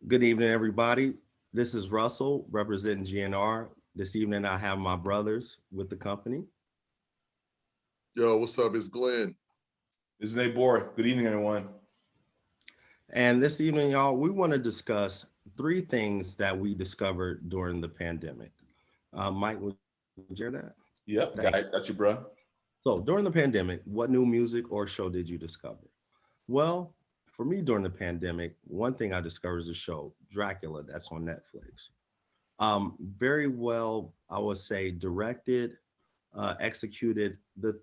Good evening, everybody. This is Russell representing GNR. This evening, I have my brothers with the company. Yo, what's up? It's Glenn. This is Nate Bohr. Good evening, everyone. And this evening, y'all, we want to discuss three things that we discovered during the pandemic. Mike, would you share that? Yep, Thank you. got you, bro. So, during the pandemic, what new music or show did you discover? Well, for me, during the pandemic, one thing I discovered is a show, Dracula, that's on Netflix. Very well, I would say, directed, executed. There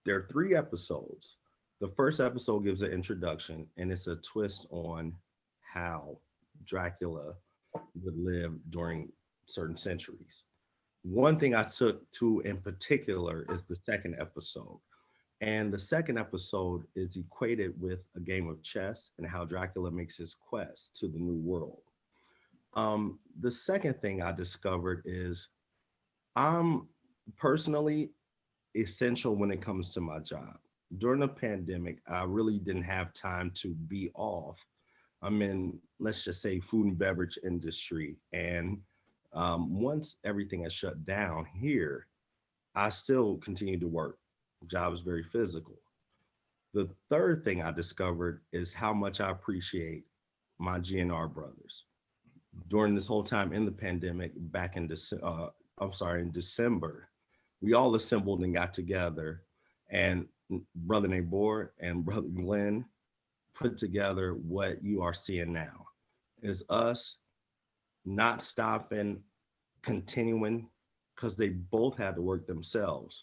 are three episodes. The first episode gives an introduction, and it's a twist on how Dracula would live during certain centuries. One thing I took to in particular is the second episode. And the second episode is equated with a game of chess and how Dracula makes his quest to the new world. The second thing I discovered is I'm personally essential when it comes to my job. During the pandemic, I really didn't have time to be off. I'm in, let's just say, food and beverage industry. And once everything has shut down here, I still continue to work. Job is very physical. The third thing I discovered is how much I appreciate my GNR brothers. During this whole time in the pandemic, back in in December, we all assembled and got together, and brother Nabor and brother Glenn put together what you are seeing now. Is us not stopping, continuing, because they both had to work themselves,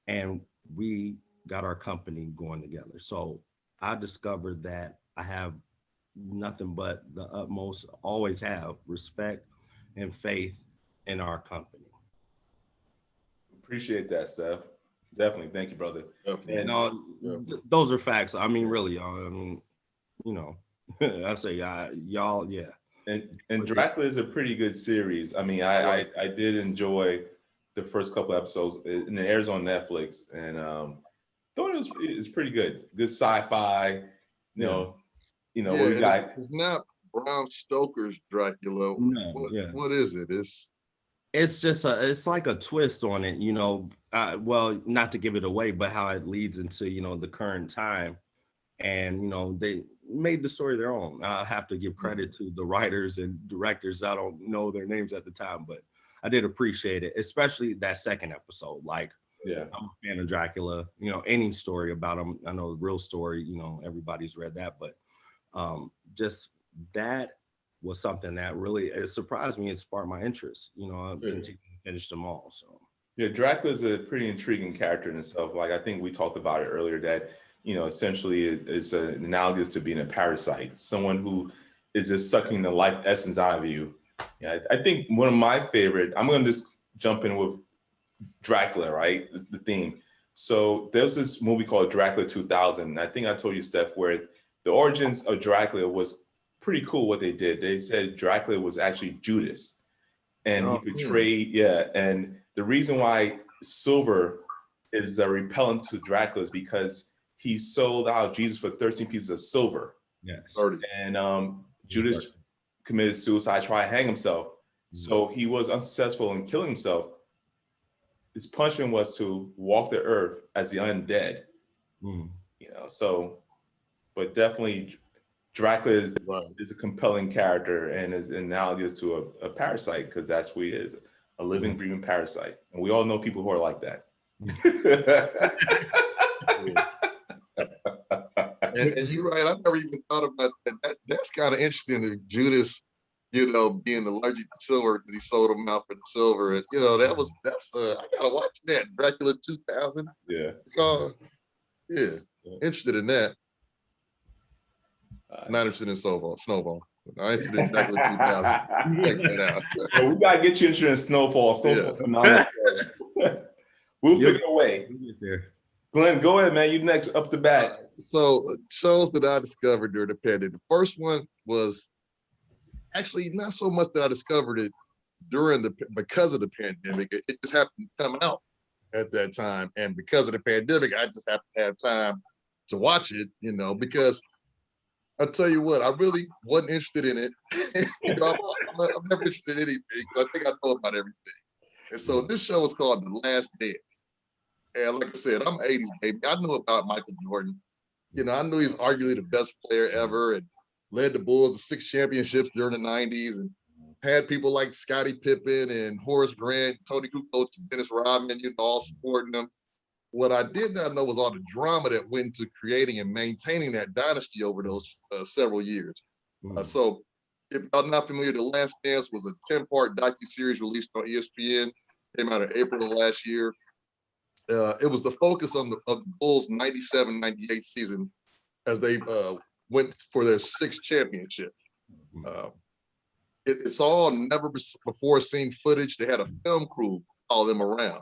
and we got our company going together. So I discovered that I have nothing but the utmost, always have respect and faith in our company. Appreciate that, Steph. Definitely. Thank you, brother. Definitely. And No, those are facts. I mean, really, y'all. I mean, you know, I say, y'all, yeah. and Dracula is a pretty good series. I mean, I did enjoy the first couple episodes, and it airs on Netflix, and thought it's pretty good. Good sci-fi. Where you got it's not Bram Stoker's Dracula. No, yeah. What is it? It's just it's like a twist on it, well, not to give it away, but how it leads into, the current time. And, they made the story their own. I have to give credit to the writers and directors. I don't know their names at the time, but I did appreciate it, especially that second episode. Like, yeah. I'm a fan of Dracula, any story about him. I know the real story, everybody's read that, but just that was something that really it surprised me and sparked my interest. I continued to finish them all. So Yeah, Dracula's a pretty intriguing character in itself. Like I think we talked about it earlier that, essentially it's analogous to being a parasite, someone who is just sucking the life essence out of you. Yeah, I think one of my favorite, I'm going to just jump in with Dracula, right? The theme. So there's this movie called Dracula 2000. And I think I told you, Steph, where the origins of Dracula was pretty cool what they did. They said Dracula was actually Judas, and he portrayed, and the reason why silver is repellent to Dracula is because he sold out Jesus for 13 pieces of silver. yes. And Judas committed suicide, tried to hang himself. So he was unsuccessful in killing himself. His punishment was to walk the earth as the undead. But definitely Dracula is a compelling character and is analogous to a parasite, because that's who he is, a living, breathing parasite. And we all know people who are like that. And you're right. I never even thought about that. That's kind of interesting. If Judas, being allergic to silver, because he sold him out for the silver, and that's I gotta watch that Dracula 2000. Yeah. It's called. Yeah. Interested in that. Not interested in Snowball. I'm interested in Dracula 2000. Check that out. Well, we gotta get you interested in Snowfall. Snowfall's phenomenal. We'll figure a way. Glenn, go ahead, man. You next up the bat. So shows that I discovered during the pandemic. The first one was actually not so much that I discovered it because of the pandemic. It just happened to come out at that time, and because of the pandemic, I just happened to have time to watch it. Because I'll tell you what, I really wasn't interested in it You know, I'm never interested in anything because I think I know about everything. And so this show is called The Last Dance. And like I said, I'm 80s baby. I knew about Michael Jordan. You know, I knew he's arguably the best player ever and led the Bulls to 6 championships during the 90s and had people like Scottie Pippen and Horace Grant, Tony Kukoc, Dennis Rodman, you know, all supporting him. What I did not know was all the drama that went into creating and maintaining that dynasty over those several years. So if y'all not familiar, The Last Dance was a 10-part docuseries released on ESPN, came out in April of last year. It was the focus of the Bulls' 97-98 season as they went for their 6th championship. It's all never before seen footage. They had a film crew follow them around.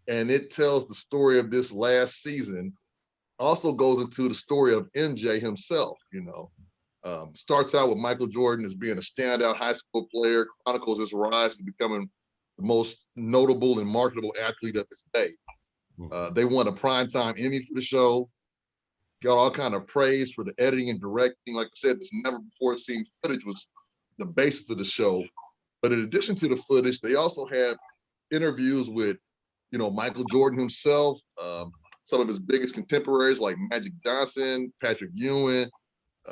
And it tells the story of this last season. Also goes into the story of MJ himself, you know. Starts out with Michael Jordan as being a standout high school player, chronicles his rise to becoming the most notable and marketable athlete of his day. They won a primetime Emmy for the show, got all kind of praise for the editing and directing. Like I said, this never before seen footage was the basis of the show. But in addition to the footage, they also have interviews with, you know, Michael Jordan himself, some of his biggest contemporaries like Magic Johnson, Patrick Ewing,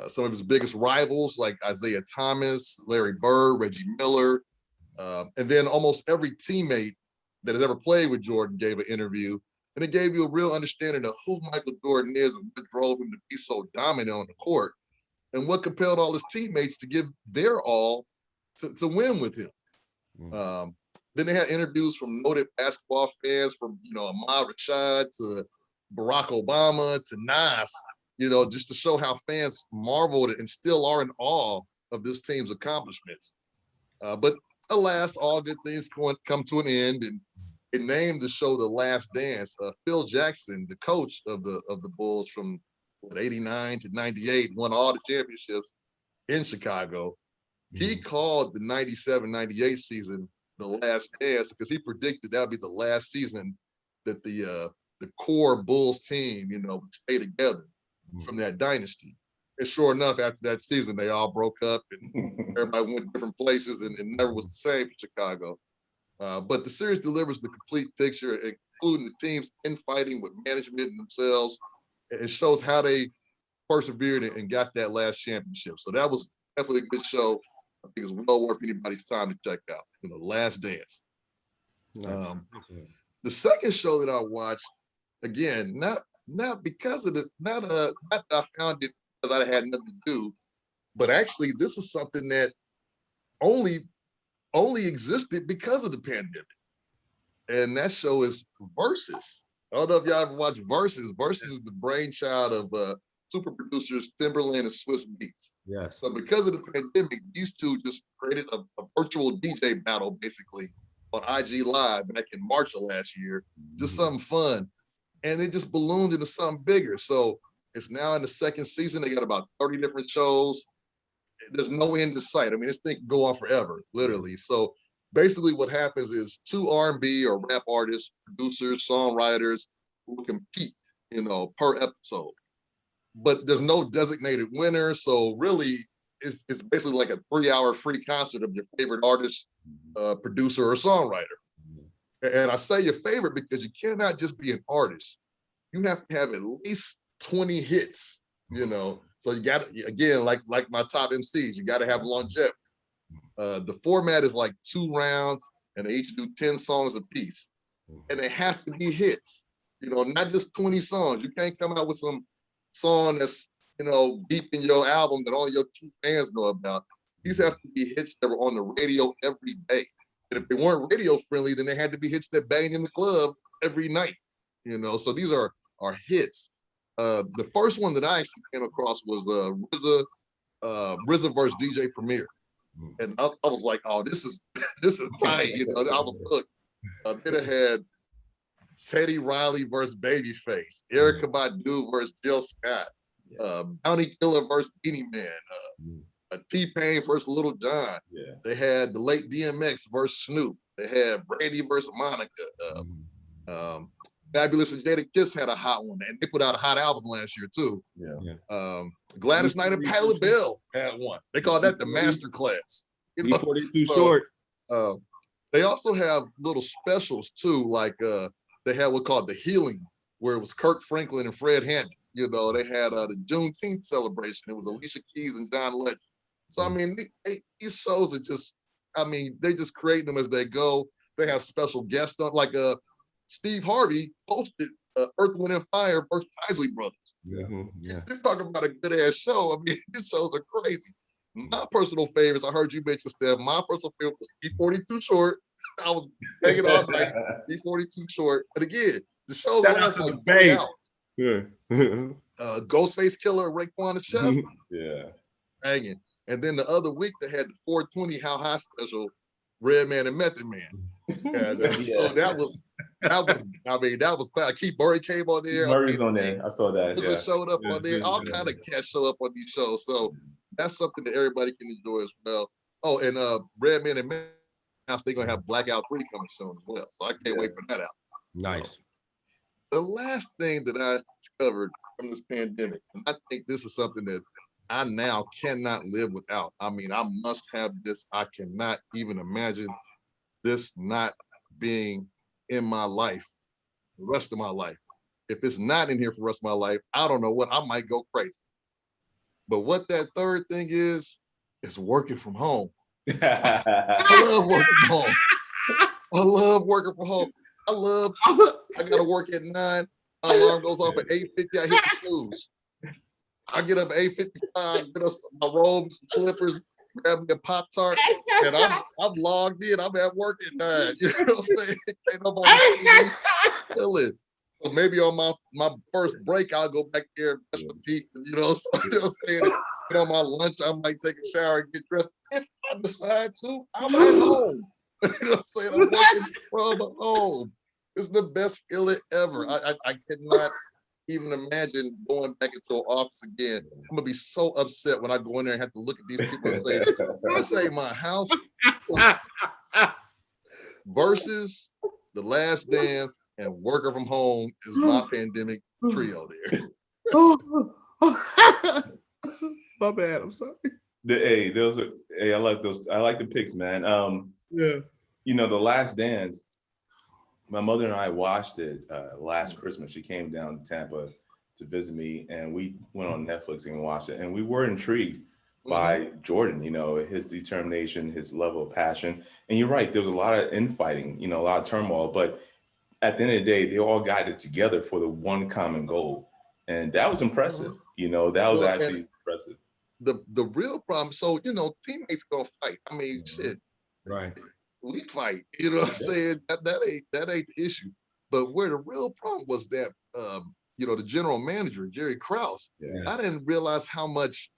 some of his biggest rivals like Isaiah Thomas, Larry Bird, Reggie Miller, and then almost every teammate that has ever played with Jordan gave an interview. And it gave you a real understanding of who Michael Jordan is and what drove him to be so dominant on the court and what compelled all his teammates to give their all to win with him. Then they had interviews from noted basketball fans, from, you know, Ahmad Rashad to Barack Obama to Nas, you know, just to show how fans marveled and still are in awe of this team's accomplishments. But alas, all good things come to an end, and it named the show The Last Dance. Phil Jackson, the coach of the Bulls from 89 to 98, won all the championships in Chicago. He called the 97-98 season The Last Dance because he predicted that would be the last season that the core Bulls team, you know, would stay together from that dynasty. And sure enough, after that season, they all broke up and everybody went different places, and it never was the same for Chicago. But the series delivers the complete picture, including the teams infighting with management and themselves. It shows how they persevered and got that last championship. So that was definitely a good show. I think it's well worth anybody's time to check out. You know, Last Dance. The second show that I watched, again, not because of not that I found it because I had nothing to do, but actually this is something that only existed because of the pandemic. And that show is Versus. I don't know if y'all ever watched Versus. Versus is the brainchild of super producers Timberland and Swiss Beats. Yes. So because of the pandemic, these two just created a virtual DJ battle basically on IG Live back in March of last year. Just something fun. And it just ballooned into something bigger. So it's now in the 2nd season. They got about 30 different shows. There's no end in sight. I mean, this thing can go on forever, literally. So basically what happens is 2 R&B or rap artists, producers, songwriters who compete, you know, per episode. But there's no designated winner. So really, it's basically like a 3-hour free concert of your favorite artist, producer, or songwriter. And I say your favorite because you cannot just be an artist. You have to have at least 20 hits, you know. So you got to, again, like my top MCs, you got to have longevity. The format is like 2 rounds, and they each do 10 songs apiece. And they have to be hits, you know, not just 20 songs. You can't come out with some song that's, you know, deep in your album that only your 2 fans know about. These have to be hits that were on the radio every day. And if they weren't radio friendly, then they had to be hits that banged in the club every night, you know. So these are hits. The first one that I actually came across was RZA versus DJ Premier, and I was like, oh, this is tight, you know. I was hooked. Then it had Teddy Riley versus Babyface, Erykah Badu versus Jill Scott, Bounty Killer versus Beanie Man, T-Pain versus Little John. Yeah. They had the late DMX versus Snoop. They had Brandy versus Monica. Fabulous and Jadakiss had a hot one, and they put out a hot album last year too. Yeah. Gladys Knight and Patti LaBelle had one. They call that the master class. You know? B42 So, short. They also have little specials too, like they had what called the Healing, where it was Kirk Franklin and Fred Hammond. You know, they had the Juneteenth celebration. It was Alicia Keys and John Legend. So I mean, these shows are just, I mean, they just create them as they go. They have special guests on, like Steve Harvey hosted Earth, Wind, and Fire versus Isley Brothers. Yeah. You're talking about a good ass show. I mean, these shows are crazy. My personal favorites, I heard you mention, Steph. My personal favorite was B42 Short. I was banging all night. B42 Short. But again, the show lasts like 3 hours. Yeah. Ghostface Killer, Raekwon the Chef. Yeah. Banging. And then the other week they had the 420 How High special, Redman and Method Man. And, so that was, I mean, that was clear. Keith Murray came on there. Murray's on there. I saw that. Yeah. Showed up on there. All kind of cats show up on these shows. So that's something that everybody can enjoy as well. Oh, and Redman and Method Man, they're gonna have Blackout 3 coming soon as well. So I can't wait for that out. Nice. The last thing that I discovered from this pandemic, and I think this is something that I now cannot live without. I mean, I must have this. I cannot even imagine this not being in my life the rest of my life. If it's not in here for the rest of my life, I don't know what, I might go crazy. But what that third thing is working from home. I love working from home. I love working from home. I gotta work at 9. My alarm goes off at 8:50. I hit the snooze. I get up at 8:55, get us my robes, slippers, grab me a Pop-Tart, and I'm logged in. I'm at work at 9. You know what I'm saying? Ain't nobody see me chilling. So maybe on my first break, I'll go back there and brush my teeth. You know what I'm saying? And on my lunch, I might take a shower and get dressed. If I decide to, I'm at home. You know what I'm saying? I'm working from home. It's the best feeling ever. I cannot even imagine going back into an office again. I'm gonna be so upset when I go in there and have to look at these people and say, "This ain't my house." Versus The Last Dance and Working from Home is my pandemic trio there. My bad. I'm sorry. I like those. I like the picks, man. Yeah. You know, The Last Dance, my mother and I watched it last Christmas. She came down to Tampa to visit me, and we went on Netflix and watched it. And we were intrigued by Jordan, you know, his determination, his level of passion. And you're right, there was a lot of infighting, you know, a lot of turmoil. But at the end of the day, they all got it together for the one common goal. And that was impressive. You know, that was actually impressive. The real problem, so, you know, teammates gonna fight. I mean, shit. Right. We fight, you know what I'm saying? That ain't the issue. But where the real problem was that, you know, the general manager, Jerry Krause, I didn't realize how much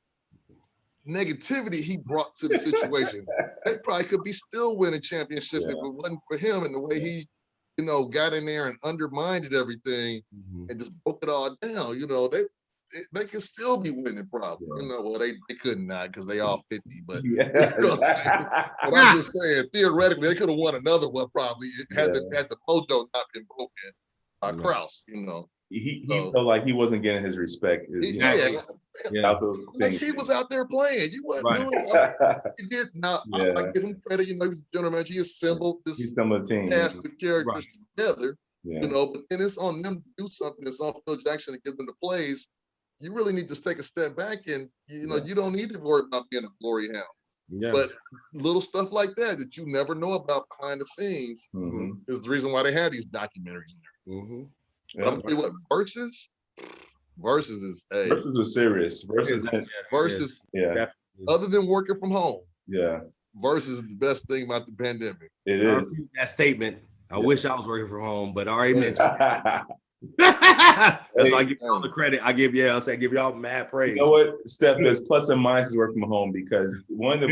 negativity he brought to the situation. They probably could be still winning championships if it wasn't for him and the way he, you know, got in there and undermined everything and just broke it all down. You know, they could still be winning probably. You know, well, they could not because they all 50, but you know what I'm saying? But I'm just saying, theoretically, they could have won another one probably had the mojo not been broken. Krause, you know. He felt like he wasn't getting his respect. Like he was out there playing. You wasn't doing he did not. I give him credit. You know, he was the general manager. He assembled this cast of characters together. You know, but then it's on them to do something. It's on Phil Jackson to give them the plays. You really need to take a step back and, you know, you don't need to worry about being a glory hound. But little stuff like that you never know about behind the scenes is the reason why they had these documentaries in there. But I'm gonna tell you what, Versus is Versus was serious. Versus, other than working from home. Versus is the best thing about the pandemic. It is. That statement. I wish I was working from home, but I already mentioned. That's why I give you all the credit. I give y'all mad praise. You know what, Steph, there's plus and minuses working from home because Glenn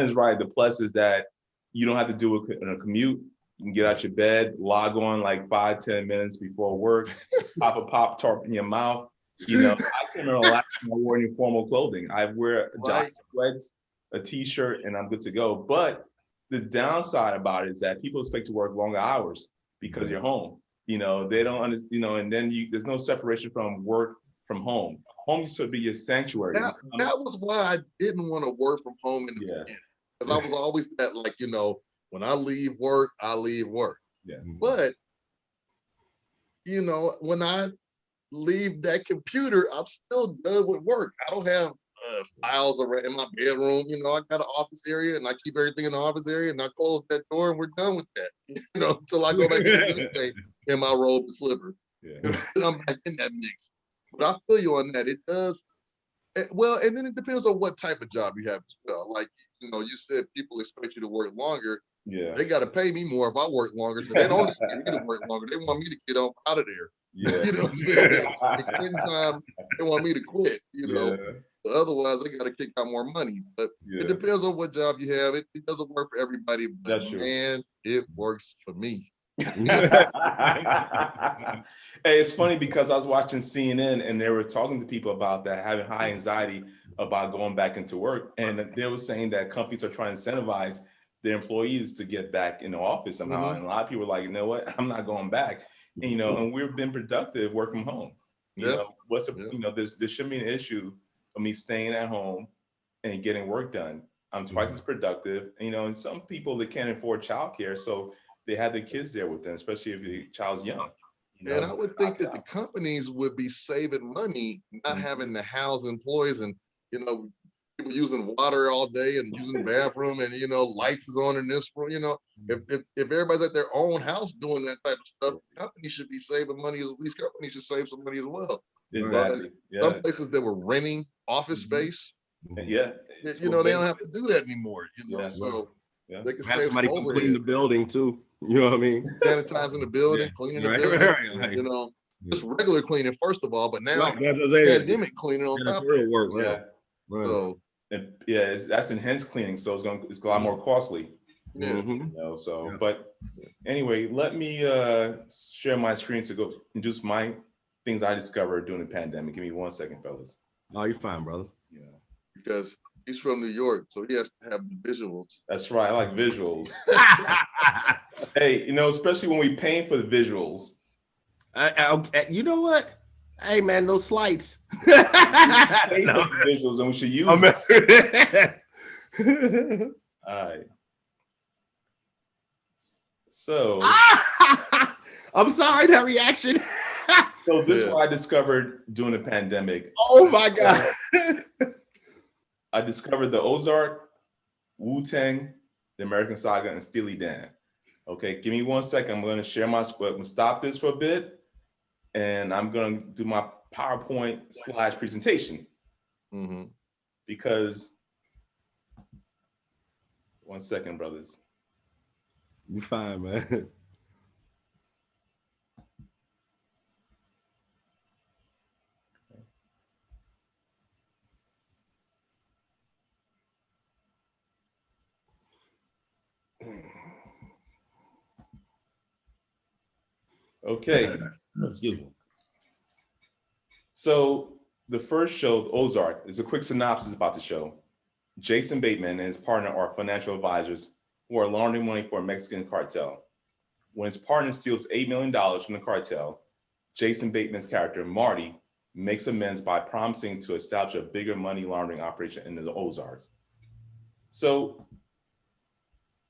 is right. The plus is that you don't have to do a commute. You can get out your bed, log on like 5-10 minutes before work, pop a Pop-Tart in your mouth. You know, I can't remember the last time I wore any formal clothing. I wear a jacket, sweats, a t-shirt, and I'm good to go. But the downside about it is that people expect to work longer hours because you're home. They don't understand, and then there's no separation from work from home. Home used to be your sanctuary. That was why I didn't want to work from home in the beginning. Because I was always that, like, when I leave work, I leave work. Yeah. But, when I leave that computer, I'm still done with work. I don't have files around in my bedroom. I got an office area and I keep everything in the office area and I close that door and we're done with that, until I go back to the day in my robe and slippers. Yeah. And I'm back in that mix. But I feel you on that. It does. Well, and then it depends on what type of job you have as well. Like, you said people expect you to work longer. Yeah. They got to pay me more if I work longer. So they don't expect me to work longer. They want me to get out of there. Yeah. You know what I'm saying? Quitting time, they want me to quit, Yeah. But otherwise, they got to kick out more money. But it depends on what job you have. It doesn't work for everybody, but That's true. man, it works for me. Hey, it's funny because I was watching CNN and they were talking to people about that, having high anxiety about going back into work. And they were saying that companies are trying to incentivize their employees to get back in the office somehow. Mhm. And a lot of people are like, you know what, I'm not going back. And, and we've been productive working from home. Yeah. There shouldn't be an issue of me staying at home and getting work done. I'm twice as productive, and some people that can't afford childcare, so they have their kids there with them, especially if your child's young. And I would think that the companies would be saving money, not having to house employees and, people using water all day and using the bathroom and, lights is on in this room, if everybody's at their own house doing that type of stuff, companies should be saving money. These companies should save some money as well. Exactly. Yeah. Some places that were renting office space, yeah, they don't have to do that anymore, so they can Have save somebody some come clean overhead. the building too. You know what I mean? Sanitizing the building, cleaning the building, just regular cleaning first of all, but now pandemic cleaning on top of it. Work, So that's enhanced cleaning, so it's a lot more costly. Yeah. But anyway, let me share my screen to go introduce my things I discovered during the pandemic. Give me 1 second, fellas. Oh, you're fine, brother. Because he's from New York, so he has to have the visuals. That's right. I like visuals. Hey, especially when we paying for the visuals. You know what? Hey, man, no slights. Pay for the visuals, and we should use them. All right. So I'm sorry, that reaction. So this is what I discovered during the pandemic. Oh my God. I discovered the Ozark, Wu-Tang, the American Saga, and Steely Dan. Okay, give me 1 second. I'm going to share my screen. I'm going to stop this for a bit, and I'm going to do my PowerPoint / presentation. Because, 1 second, brothers. You fine, man. Okay. Excuse me. So the first show, Ozark, is a quick synopsis about the show. Jason Bateman and his partner are financial advisors who are laundering money for a Mexican cartel. When his partner steals $8 million from the cartel, Jason Bateman's character, Marty, makes amends by promising to establish a bigger money laundering operation in the Ozarks. So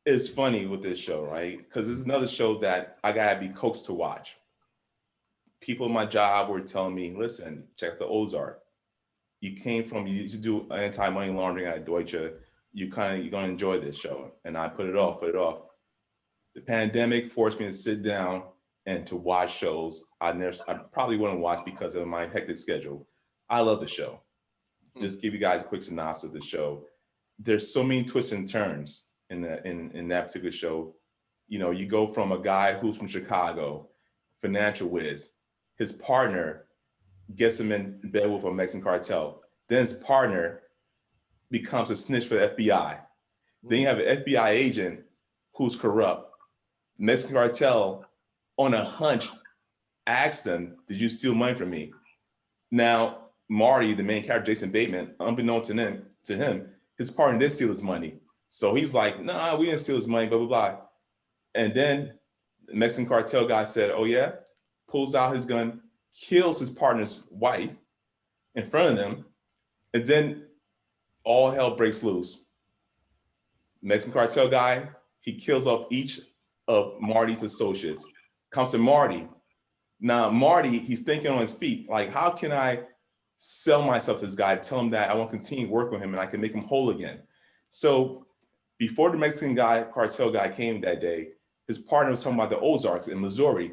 it's funny with this show, right? Because it's another show that I gotta be coaxed to watch. People in my job were telling me, listen, check the Ozark. You used to do anti-money laundering at Deutsche. You're gonna enjoy this show. And I put it off. The pandemic forced me to sit down and to watch shows I probably wouldn't watch because of my hectic schedule. I love the show. Just give you guys a quick synopsis of the show. There's so many twists and turns in that particular show. You go from a guy who's from Chicago, financial whiz, his partner gets him in bed with a Mexican cartel. Then his partner becomes a snitch for the FBI. Then you have an FBI agent who's corrupt. Mexican cartel, on a hunch, asks them, "Did you steal money from me?" Now, Marty, the main character, Jason Bateman, unbeknownst to him, his partner did steal his money. So he's like, "Nah, we didn't steal his money, blah, blah, blah." And then the Mexican cartel guy said, "Oh yeah? pulls out his gun, kills his partner's wife in front of them, and then all hell breaks loose. Mexican cartel guy, he kills off each of Marty's associates. Comes to Marty. Now, Marty, he's thinking on his feet, like, how can I sell myself to this guy, tell him that I want to continue to work with him and I can make him whole again? So before the Mexican cartel guy came that day, his partner was talking about the Ozarks in Missouri.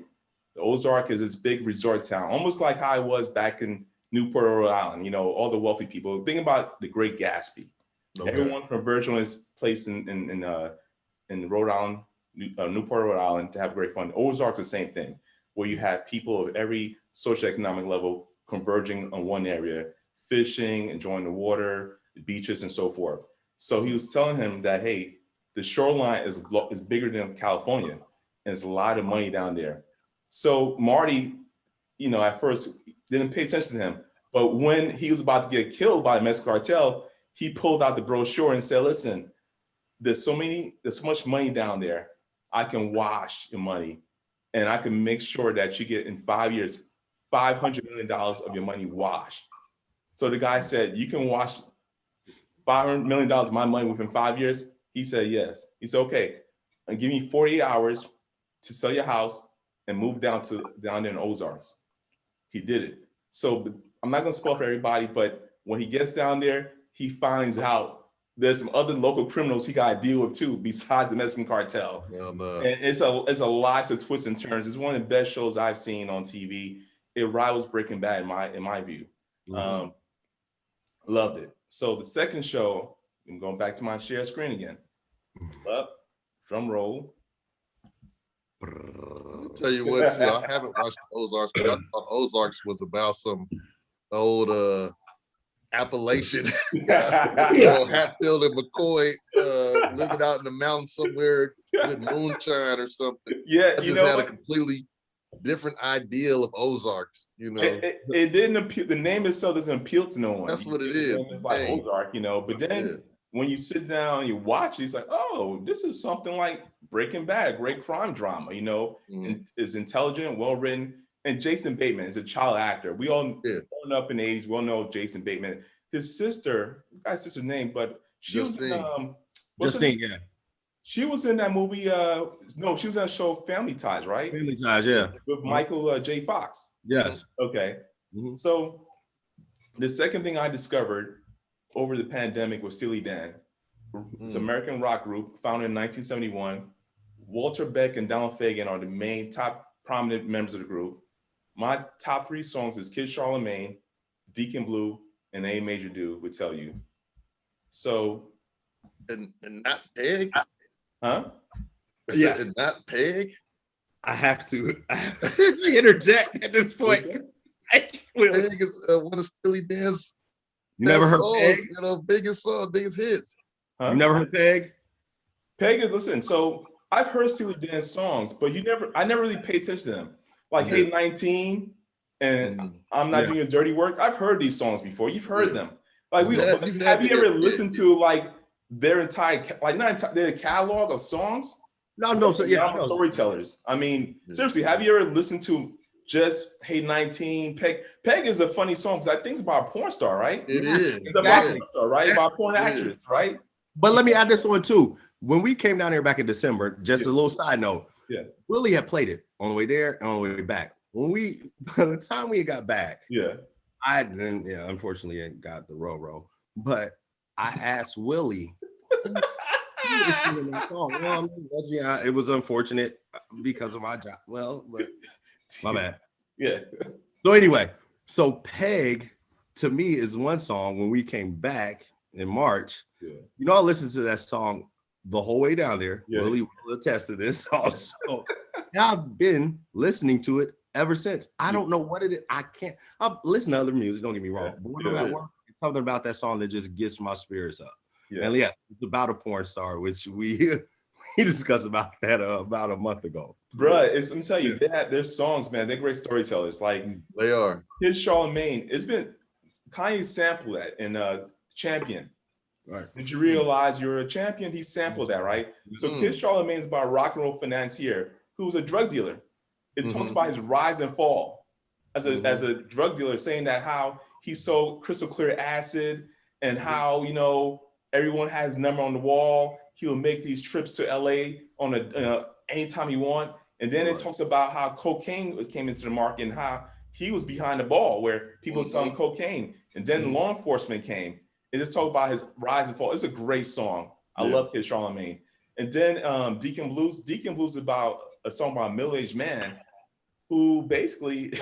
The Ozark is this big resort town, almost like how I was back in Newport, Rhode Island, you know, all the wealthy people. Think about the Great Gatsby. Okay. Everyone converged on this place in Rhode Island, Newport, Rhode Island, to have great fun. Ozarks, the same thing, where you have people of every socioeconomic level converging on one area, fishing, enjoying the water, the beaches, and so forth. So he was telling him that, hey, the shoreline is bigger than California, and there's a lot of money down there. So Marty, you know, at first didn't pay attention to him, but when he was about to get killed by the Mexican cartel, he pulled out the brochure and said, listen, there's so much money down there. I can wash your money, and I can make sure that you get in 5 years, $500 million of your money washed. So the guy said, you can wash $500 million of my money within 5 years? He said, yes. He said, okay, and give me 48 hours to sell your house and move down there in Ozarks. He did it. So I'm not gonna spoil for everybody, but when he gets down there, he finds out there's some other local criminals he got to deal with too, besides the Mexican cartel. And it's a lot of twists and turns. It's one of the best shows I've seen on TV. It rivals Breaking Bad in my view. Mm-hmm. Loved it. So the second show, I'm going back to my share screen again. Up, drum roll. I'll tell you what, too, I haven't watched the Ozarks, but I thought Ozarks was about some old Appalachian, Hatfield and McCoy living out in the mountains somewhere with moonshine or something. Yeah, I just had a completely different ideal of Ozarks, you know. It didn't appeal. The name itself doesn't appeal to no one. That's what it is. It's like Ozark, you know. But then when you sit down and you watch it, it's like, oh, this is something like Breaking Bad, great crime drama, you know. And it's intelligent, well written. And Jason Bateman is a child actor. We all growing up in the 80s, we all know Jason Bateman. His sister, I forgot his sister's name, but she was in Justine, yeah. She was in that movie. No, she was on that show Family Ties, right? Family Ties, yeah. With Michael J. Fox. Yes. Okay. Mm-hmm. So the second thing I discovered over the pandemic was Steely Dan. It's an American rock group founded in 1971. Walter Beck and Donald Fagen are the main top prominent members of the group. My top 3 songs is Kid Charlemagne, Deacon Blue, and A Major Do Would Tell You. So, and not Peg? Huh? Yeah, and not Peg? I have to interject at this point. Peg is one of Steely Dan's songs, Peg? you know, biggest hits. Huh? You never heard Peg? Peg is, listen, so I've heard Steely Dan songs, but I never really paid attention to them. Like Hey 19 and I'm Not Doing Your Dirty Work. I've heard these songs before. You've heard them. Like have you ever listened to like their entire their catalog of songs? No. So yeah, storytellers. I mean, seriously, have you ever listened to just Hey 19? Peg is a funny song because I think it's about a porn star, right? It is. It's about a porn star, right? About a porn actress, right? But let me add this one too. When we came down here back in December, just a little side note, Willie had played it on the way there and on the way back. By the time we got back, I didn't, unfortunately, I got the row. But I asked Willie, it was unfortunate because of my job. Well, but my bad. Yeah. So anyway, Peg to me is one song when we came back in March. Yeah. You know, I listened to that song the whole way down there. Yes. Willie will attest to this also. I've been listening to it ever since. I don't know what it is. I'll listen to other music, don't get me wrong. But when I'm at work, it's something about that song that just gets my spirits up. Yeah. And it's about a porn star, which we discussed about that about a month ago. Bruh, let me tell you, their songs, man, they're great storytellers. Like they are. Kid Charlemagne, it's been Kanye sampled that in Champion. Right. Did you realize you're a champion? He sampled that, right? So Kid Charlemagne is about a rock and roll financier who was a drug dealer. it talks Mhm. about his rise and fall as a drug dealer, saying that how he sold crystal clear acid and how, you know, everyone has his number on the wall. He will make these trips to LA on anytime he want. And then it Right. talks about how cocaine came into the market and how he was behind the ball where people selling cocaine. And then law enforcement came. It just talked about his rise and fall. It's a great song. I Yeah. love Kid Charlemagne. And then Deacon Blues. Deacon Blues is about a song about a middle-aged man who basically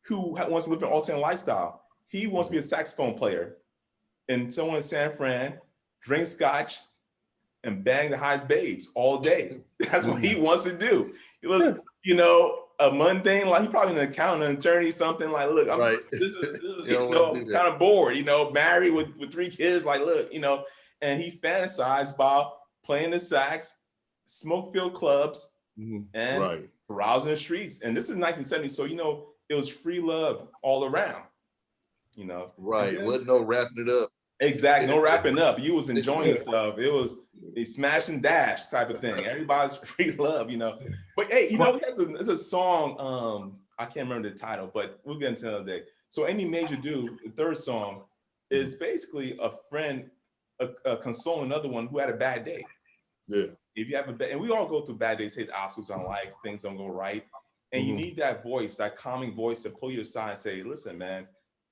who wants to live an alternate lifestyle. He wants to be a saxophone player. And someone in San Fran, drink scotch, and bang the highest babes all day. That's what he wants to do. He was, you know, a mundane, like he probably an accountant, an attorney, something like, look, Right. this is You don't you want to know, do that. kind of bored, you know, married with 3 kids, like, look, you know, and he fantasized about playing the sax, smoke-filled clubs, and Right. carousing the streets. And this is 1970, so you know, it was free love all around, you know. And Right. then Wasn't no wrapping it up. exact, no wrapping up. You was enjoying yourself. It was a smash and dash type of thing. Everybody's free love, you know. But hey, you know, there's a song. I can't remember the title, but we'll get into another day. So Any Major Do, the third song, is basically a friend consoling another one who had a bad day. Yeah. If you have a bad, and we all go through bad days, hit obstacles on life, things don't go right, and you need that voice, that calming voice, to pull you aside and say, "Listen, man,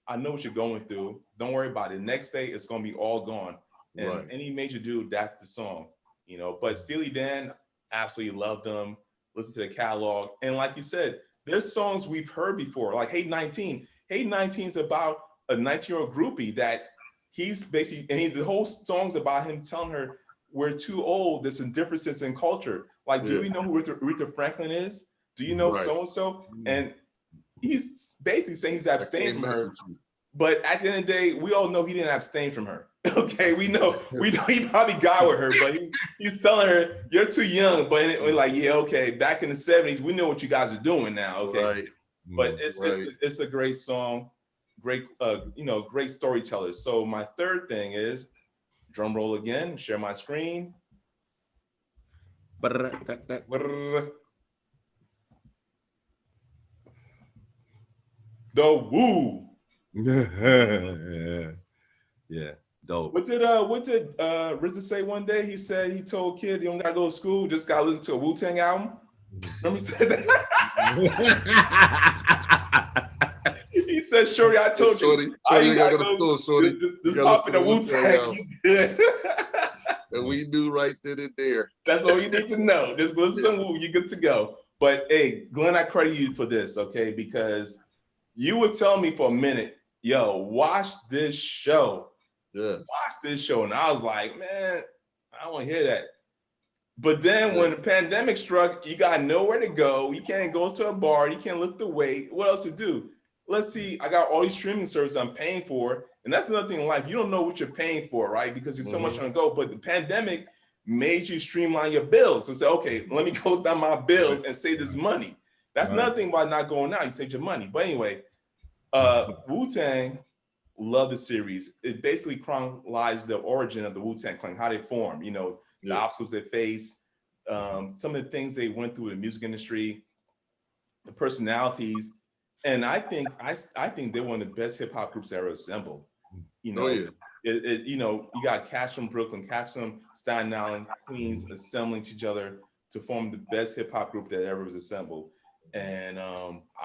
I know what you're going through. Don't worry about it. Next day, it's gonna be all gone." And Right. Any Major Dude, that's the song, you know. But Steely Dan, absolutely loved them. Listen to the catalog, and like you said, there's songs we've heard before, like "Hey 19." "Hey 19" is about a 19-year-old groupie that he's basically, and the whole song's about him telling her, "We're too old. There's some differences in culture. Like, do Yeah. you know who Aretha Franklin is? Do you know Right. so and so?" And he's basically saying he's I abstaining can't from mess her. with you. But at the end of the day, we all know he didn't abstain from her. Okay, we know he probably got with her, but he's telling her, "You're too young." But we're like, yeah, okay. Back in the 70s, we know what you guys are doing now. Okay, Right. but Right. it's a great song, great you know, great storytellers. So my third thing is drum roll again. Share my screen. Brrr. The Woo. Yeah, dope. What did RZA say one day? He said he told kid, "You don't gotta go to school, just gotta listen to a Wu-Tang album." Remember he said that? He said, "Shorty, I told Shorty, you, Shorty, you you gotta gotta go to go, school, Shorty. just You gotta pop listen in to the Wu-Tang Wu-Tang, album. you good." And we knew right then and there. That's all you need to know. Just listen to some Wu, you're good to go. But hey, Glenn, I credit you for this, okay? Because you were telling me for a minute, "Yo, watch this show. Yes. Watch this show." And I was like, man, I don't want to hear that. But then when the pandemic struck, you got nowhere to go. You can't go to a bar. You can't lift the weight. What else to do? Let's see. I got all these streaming services I'm paying for. And that's another thing in life. You don't know what you're paying for, right? Because there's so much on the go. But the pandemic made you streamline your bills and say, okay, let me go down my bills and save this money. That's another thing about not going out. You save your money. But anyway, Wu-Tang, love the series. It basically chronicles the origin of the Wu-Tang Clan, how they formed, you know, the obstacles they face, some of the things they went through in the music industry, the personalities. And I think they're one of the best hip hop groups ever assembled. You know, you know, you got cats from Brooklyn, cats from Staten Island, Queens assembling each other to form the best hip hop group that ever was assembled. And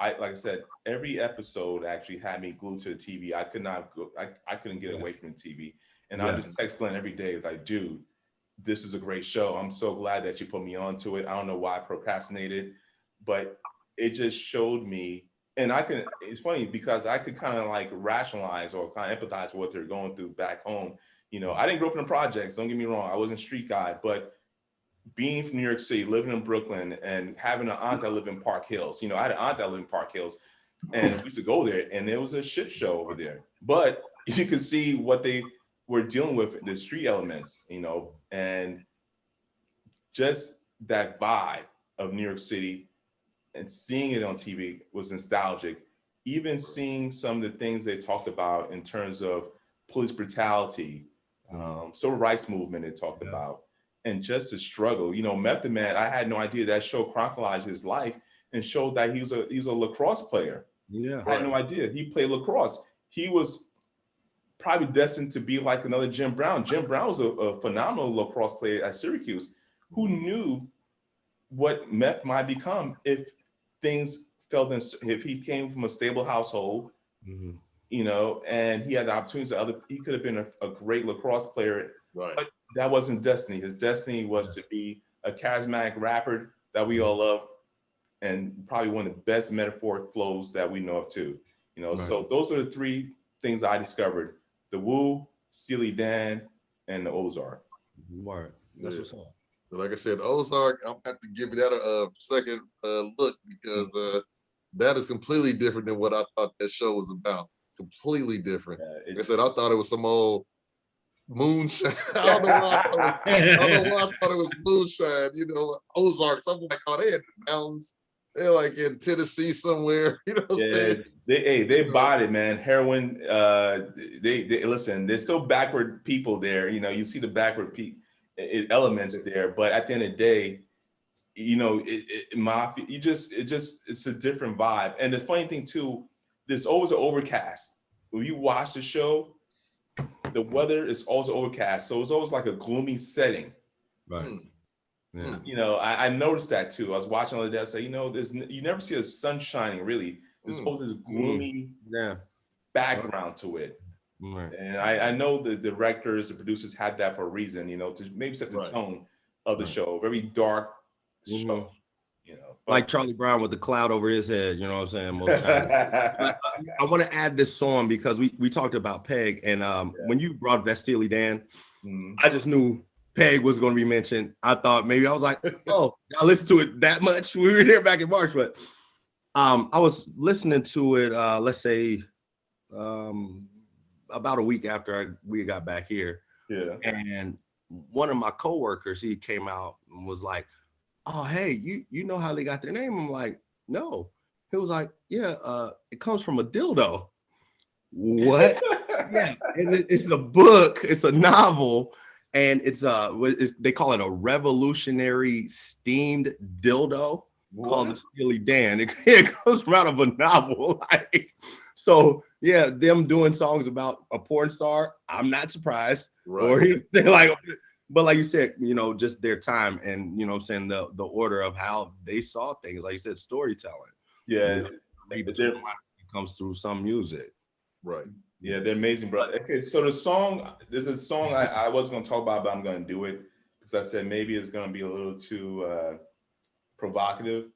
like I said, every episode actually had me glued to the TV. I could not go, I couldn't get away from the TV. And I just text Glenn every day, like, dude, this is a great show. I'm so glad that you put me onto it. I don't know why I procrastinated, but it just showed me. And it's funny because I could kind of like rationalize or kind of empathize with what they're going through back home. You know, I didn't grow up in the projects, don't get me wrong. I wasn't a street guy, but being from New York City, living in Brooklyn and having an aunt that lived in Park Hills, you know, I had an aunt that lived in Park Hills and we used to go there and there was a shit show over there. But you could see what they were dealing with, the street elements, you know, and just that vibe of New York City and seeing it on TV was nostalgic. Even seeing some of the things they talked about in terms of police brutality, civil rights movement they talked about, and just the struggle. You know, Method Man, I had no idea that show chronicled his life and showed that he was a lacrosse player. Yeah. I had no idea. He played lacrosse. He was probably destined to be like another Jim Brown. Jim Brown was a phenomenal lacrosse player at Syracuse. Who knew what Meth might become if things fell in, if he came from a stable household, Mhm. you know, and he had the opportunities he could have been a great lacrosse player, Right. but that wasn't destiny. His destiny was to be a charismatic rapper that we all love, and probably one of the best metaphoric flows that we know of too. You know, Right. so those are the three things I discovered: the Wu, Steely Dan, and the Ozark. Word. That's Yeah. what's up. But like I said, Ozark, I'm gonna have to give that a second look, because that is completely different than what I thought that show was about. Completely different. Like I said, I thought it was some old moonshine. I don't know why I thought it was moonshine. You know, Ozarks. I'm like, oh, they in the mountains. They're like in Tennessee somewhere. You know what I'm saying? They You know. bought it, man. Heroin. They listen. There's still backward people there. You know, you see the backward elements there, but at the end of the day, you know, mafia. It's a different vibe. And the funny thing too, there's always an overcast. When you watch the show, the weather is always overcast, so it's always like a gloomy setting. Right. Hmm. Yeah. You know, I noticed that too. I was watching the other day. I said, you know, you never see the sun shining really. There's always this gloomy Yeah. background to it. Right. And I know the directors, the producers had that for a reason, you know, to maybe set the Right. tone of the Right. show. Very dark Mhm. show, you know. Like Charlie Brown with the cloud over his head, you know what I'm saying? Most times. But I want to add this song because we talked about Peg, and when you brought up that Steely Dan, I just knew Peg was going to be mentioned. I thought maybe I was like, oh, I listened to it that much. We were there back in March, but I was listening to it, let's say about a week after we got back here. Yeah. And one of my coworkers, he came out and was like, oh, hey, you know how they got their name? I'm like, no. He was like, yeah, it comes from a dildo. What? Yeah, and it's a book, it's a novel, and they call it a revolutionary steamed dildo called the Steely Dan. It comes out of a novel. Like, so yeah, them doing songs about a porn star, I'm not surprised. Right. Or they're like, but like you said, you know, just their time and, you know what I'm saying, the order of how they saw things, like you said, storytelling. Yeah. It comes through some music. Right. Yeah, they're amazing, bro. Okay, so there's a song I wasn't going to talk about, but I'm going to do it because I said maybe it's going to be a little too provocative,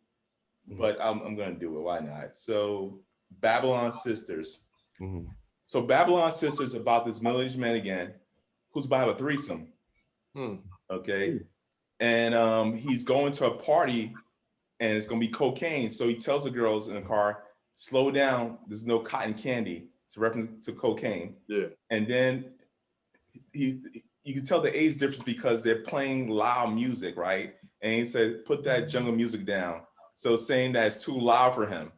but I'm going to do it. Why not? So Babylon Sisters. Mm-hmm. So Babylon Sisters about this middle-aged man again, who's about to have a threesome. Okay. And he's going to a party and it's going to be cocaine. So he tells the girls in the car, slow down. There's no cotton candy. It's a reference to cocaine. Yeah. And then you can tell the age difference because they're playing loud music, right? And he said, put that jungle music down. So saying that it's too loud for him.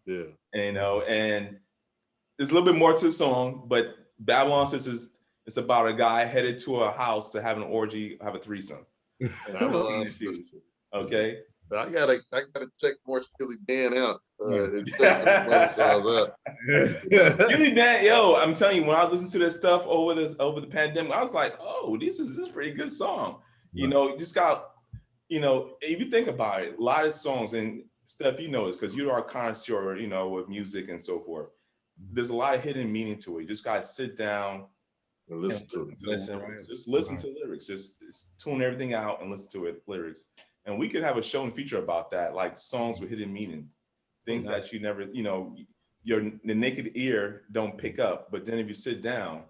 Yeah. You know, and there's a little bit more to the song, but Babylon Sisters, it's about a guy headed to a house to have an orgy, have a threesome. Babylon Sisters. Okay. I gotta check more Steely Dan out. Steely Dan, yo, I'm telling you, when I listened to this stuff over the pandemic, I was like, oh, this is a pretty good song. You know, you just got, you know, if you think about it, a lot of songs and stuff, you know, is because you are a connoisseur, you know, with music and so forth. There's a lot of hidden meaning to it. You just gotta sit down and listen to lyrics. Just listen to lyrics. Just tune everything out and listen to it, lyrics. And we could have a show in the future about that, like songs with hidden meaning, things that you never, you know, the naked ear don't pick up. But then if you sit down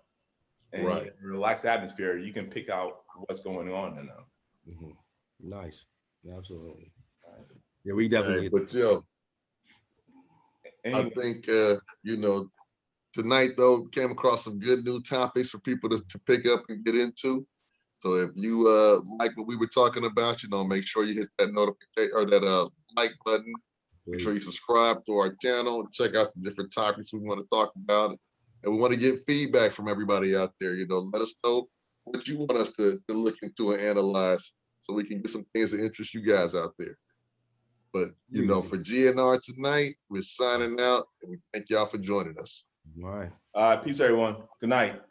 and relax atmosphere, you can pick out what's going on in them. Nice. Absolutely. Yeah, we definitely. But yo, I think you know, tonight though came across some good new topics for people to pick up and get into. So if you like what we were talking about, you know, make sure you hit that notification or that like button. Make sure you subscribe to our channel. Check out the different topics we want to talk about, and we want to get feedback from everybody out there. You know, let us know what you want us to look into and analyze, so we can get some things that interest you guys out there. But you know, for GNR tonight, we're signing out, and we thank y'all for joining us. All right. Peace, everyone. Good night.